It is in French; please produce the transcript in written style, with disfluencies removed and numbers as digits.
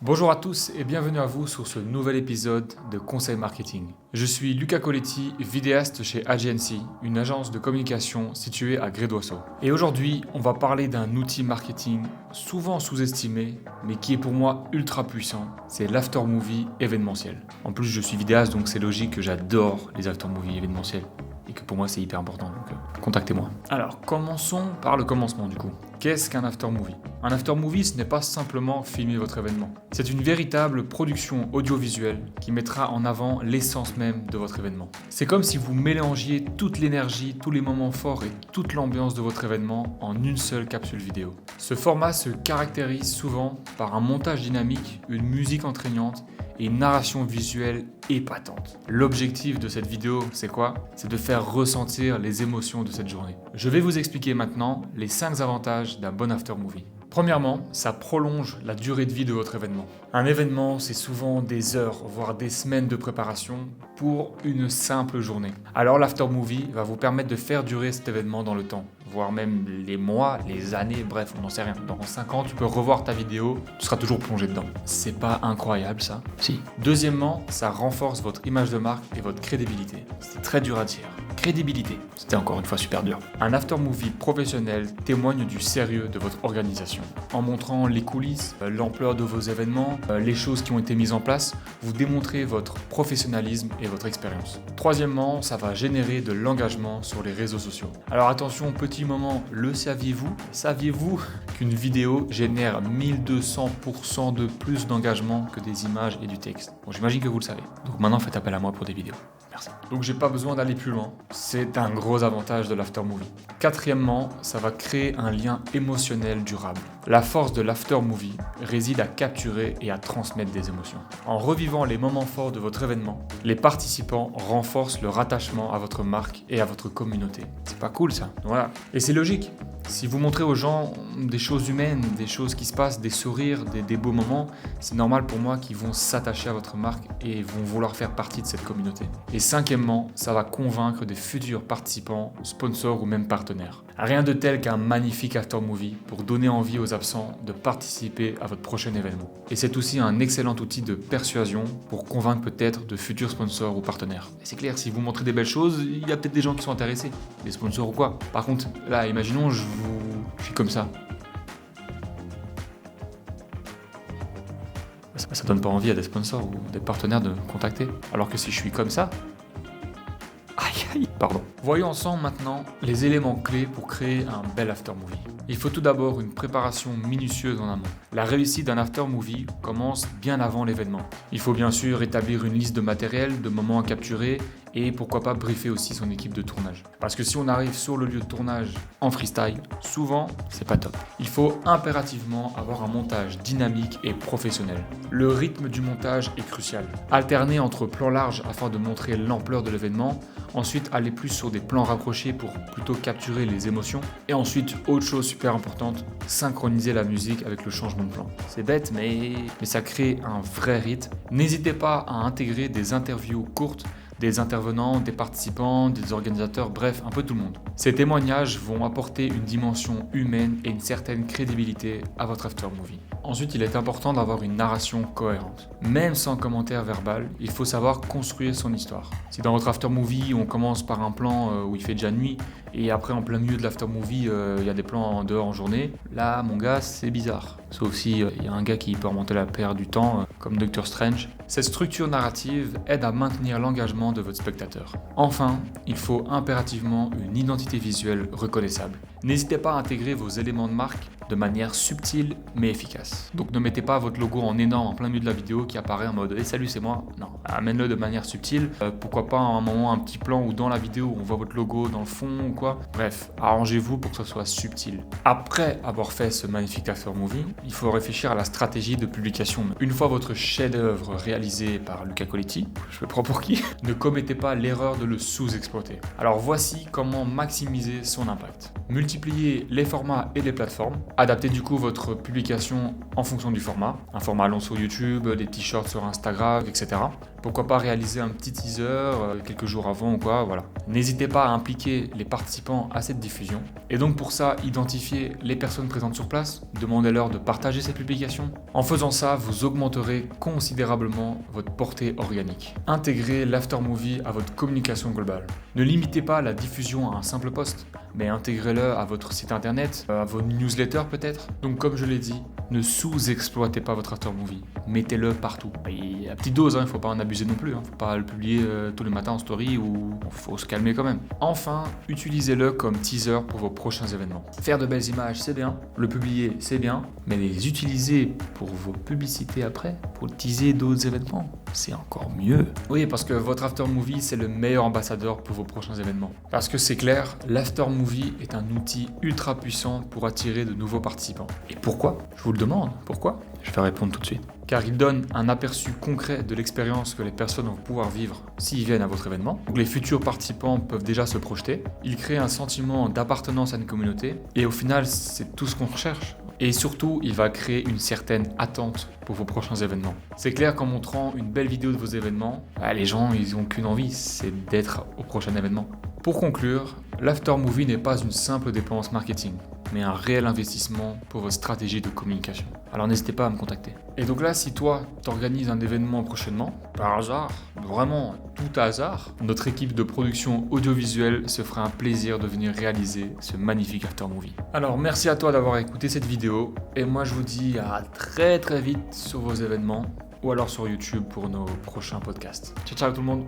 Bonjour à tous et bienvenue à vous sur ce nouvel épisode de Conseil Marketing. Je suis Luca Coletti, vidéaste chez Agency, une agence de communication située à Grey-d'Oisseau. Et aujourd'hui, on va parler d'un outil marketing souvent sous-estimé, mais qui est pour moi ultra puissant, c'est l'aftermovie événementiel. En plus, je suis vidéaste, donc c'est logique que j'adore les aftermovies événementiels. Et que pour moi c'est hyper important, donc contactez-moi. Alors commençons par le commencement du coup. Qu'est-ce qu'un aftermovie ? Un aftermovie, ce n'est pas simplement filmer votre événement. C'est une véritable production audiovisuelle qui mettra en avant l'essence même de votre événement. C'est comme si vous mélangiez toute l'énergie, tous les moments forts et toute l'ambiance de votre événement en une seule capsule vidéo. Ce format se caractérise souvent par un montage dynamique, une musique entraînante et une narration visuelle épatante. L'objectif de cette vidéo, c'est quoi ? C'est de faire ressentir les émotions de cette journée. Je vais vous expliquer maintenant les 5 avantages d'un bon aftermovie. Premièrement, ça prolonge la durée de vie de votre événement. Un événement, c'est souvent des heures, voire des semaines de préparation pour une simple journée. Alors l'aftermovie va vous permettre de faire durer cet événement dans le temps, voire même les mois, les années, bref, on n'en sait rien. Dans 5 ans, tu peux revoir ta vidéo, tu seras toujours plongé dedans. C'est pas incroyable ça ? Si. Deuxièmement, ça renforce votre image de marque et votre crédibilité. C'est très dur à dire. Crédibilité, c'était encore une fois super dur. Un aftermovie professionnel témoigne du sérieux de votre organisation. En montrant les coulisses, l'ampleur de vos événements, les choses qui ont été mises en place, vous démontrez votre professionnalisme et votre expérience. Troisièmement, ça va générer de l'engagement sur les réseaux sociaux. Alors attention, petit moment, le saviez-vous ? Saviez-vous qu'une vidéo génère 1200% de plus d'engagement que des images et du texte ? Bon, j'imagine que vous le savez. Donc maintenant, faites appel à moi pour des vidéos. Merci. Donc j'ai pas besoin d'aller plus loin. C'est un gros avantage de l'aftermovie. Quatrièmement, ça va créer un lien émotionnel durable. La force de l'aftermovie réside à capturer et à transmettre des émotions. En revivant les moments forts de votre événement, les participants renforcent leur attachement à votre marque et à votre communauté. C'est pas cool ça ? Voilà. Et c'est logique. Si vous montrez aux gens des choses humaines, des choses qui se passent, des sourires, des beaux moments, c'est normal pour moi qu'ils vont s'attacher à votre marque et vont vouloir faire partie de cette communauté. Et cinquièmement, ça va convaincre des futurs participants, sponsors ou même partenaires. Rien de tel qu'un magnifique aftermovie pour donner envie aux absents de participer à votre prochain événement. Et c'est aussi un excellent outil de persuasion pour convaincre peut-être de futurs sponsors ou partenaires. Et c'est clair, si vous montrez des belles choses, il y a peut-être des gens qui sont intéressés, des sponsors ou quoi. Par contre, là, imaginons, je suis comme ça. Ça donne pas envie à des sponsors ou des partenaires de me contacter. Alors que si je suis comme ça... Pardon. Voyons ensemble maintenant les éléments clés pour créer un bel aftermovie. Il faut tout d'abord une préparation minutieuse en amont. La réussite d'un aftermovie commence bien avant l'événement. Il faut bien sûr établir une liste de matériel, de moments à capturer et pourquoi pas briefer aussi son équipe de tournage. Parce que si on arrive sur le lieu de tournage en freestyle, souvent c'est pas top. Il faut impérativement avoir un montage dynamique et professionnel. Le rythme du montage est crucial. Alterner entre plans larges afin de montrer l'ampleur de l'événement, ensuite aller plus sur des plans rapprochés pour plutôt capturer les émotions, et ensuite, autre chose super importante, synchroniser la musique avec le changement de plan. C'est bête, mais ça crée un vrai rythme. N'hésitez pas à intégrer des interviews courtes, des intervenants, des participants, des organisateurs, bref, un peu tout le monde. Ces témoignages vont apporter une dimension humaine et une certaine crédibilité à votre aftermovie. Ensuite, il est important d'avoir une narration cohérente. Même sans commentaire verbal, il faut savoir construire son histoire. Si dans votre aftermovie, on commence par un plan où il fait déjà nuit, et après en plein milieu de l'aftermovie, il y a des plans en dehors en journée, là, mon gars, c'est bizarre. Sauf si il y a un gars qui peut remonter la paire du temps, comme Doctor Strange. Cette structure narrative aide à maintenir l'engagement de votre spectateur. Enfin, il faut impérativement une identité visuelle reconnaissable. N'hésitez pas à intégrer vos éléments de marque de manière subtile mais efficace. Donc ne mettez pas votre logo en énorme en plein milieu de la vidéo qui apparaît en mode hey, salut c'est moi. Non, amène-le de manière subtile. Pourquoi pas à un moment un petit plan où dans la vidéo on voit votre logo dans le fond ou quoi. Bref, arrangez-vous pour que ce soit subtil. Après avoir fait ce magnifique aftermovie, il faut réfléchir à la stratégie de publication. Une fois votre chef-d'œuvre réalisé par Luca Coletti, je me prends pour qui ? Ne commettez pas l'erreur de le sous-exploiter. Alors voici comment maximiser son impact. Multipliez les formats et les plateformes. Adaptez du coup votre publication en fonction du format. Un format long sur YouTube, des t-shirts sur Instagram, etc. Pourquoi pas réaliser un petit teaser quelques jours avant ou quoi, voilà. N'hésitez pas à impliquer les participants à cette diffusion. Et donc pour ça, identifiez les personnes présentes sur place, demandez-leur de partager cette publication. En faisant ça, vous augmenterez considérablement votre portée organique. Intégrez l'aftermovie à votre communication globale. Ne limitez pas la diffusion à un simple post, mais intégrez-le à votre site internet, à vos newsletters peut-être. Donc comme je l'ai dit, ne sous-exploitez pas votre aftermovie, mettez-le partout. Et à petite dose, il ne faut pas en abuser non plus, faut pas le publier tous les matins en story ou faut se calmer quand même. Enfin, utilisez-le comme teaser pour vos prochains événements. Faire de belles images, c'est bien, le publier, c'est bien, mais les utiliser pour vos publicités après, pour teaser d'autres événements, c'est encore mieux. Oui, parce que votre aftermovie, c'est le meilleur ambassadeur pour vos prochains événements. Parce que c'est clair, l'aftermovie est un outil ultra puissant pour attirer de nouveaux participants. Et pourquoi? Je vous le demande, pourquoi? Je vais répondre tout de suite. Car il donne un aperçu concret de l'expérience que les personnes vont pouvoir vivre s'ils viennent à votre événement. Donc les futurs participants peuvent déjà se projeter. Il crée un sentiment d'appartenance à une communauté. Et au final, c'est tout ce qu'on recherche. Et surtout, il va créer une certaine attente pour vos prochains événements. C'est clair qu'en montrant une belle vidéo de vos événements, les gens, ils n'ont qu'une envie, c'est d'être au prochain événement. Pour conclure, l'aftermovie n'est pas une simple dépense marketing, mais un réel investissement pour votre stratégie de communication. Alors n'hésitez pas à me contacter. Et donc là, si toi, t'organises un événement prochainement, par hasard, vraiment tout hasard, notre équipe de production audiovisuelle se fera un plaisir de venir réaliser ce magnifique aftermovie. Alors merci à toi d'avoir écouté cette vidéo, et moi je vous dis à très très vite sur vos événements, ou alors sur YouTube pour nos prochains podcasts. Ciao ciao tout le monde!